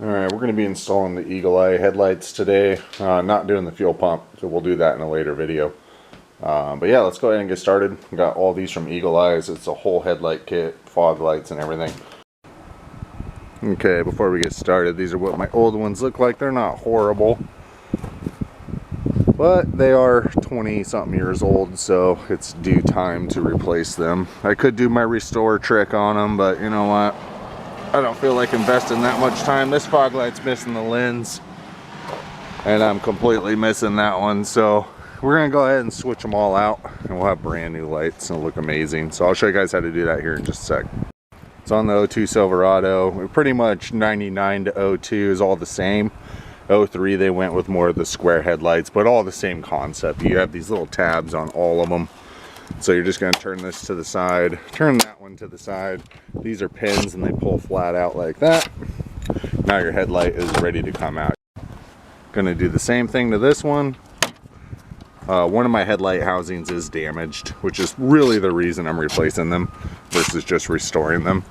Alright, we're going to be installing the Eagle Eye headlights today. Not doing the fuel pump, so we'll do that in a later video. But yeah, let's go ahead and get started. We got all these from Eagle Eyes. It's a whole headlight kit, fog lights and everything. Okay, before we get started, these are what my old ones look like. They're not horrible, but they are 20 something years old, so it's due time to replace them. I could do my restore trick on them, but you know what? I don't feel like investing that much time. This fog light's missing the lens, and I'm completely missing that one, so we're gonna go ahead and switch them all out, and we'll have brand new lights and it'll look amazing. So I'll show you guys how to do that here in just a sec. It's on the 02 Silverado. Pretty much 99 to 02 is all the same. 03 they went with more of the square headlights, but all the same concept. You have these little tabs on all of them. So you're just going to turn this to the side, turn that one to the side. These are pins and they pull flat out like that. Now your headlight is ready to come out. Going to do the same thing to this one. One of my headlight housings is damaged, which is really the reason I'm replacing them versus just restoring them.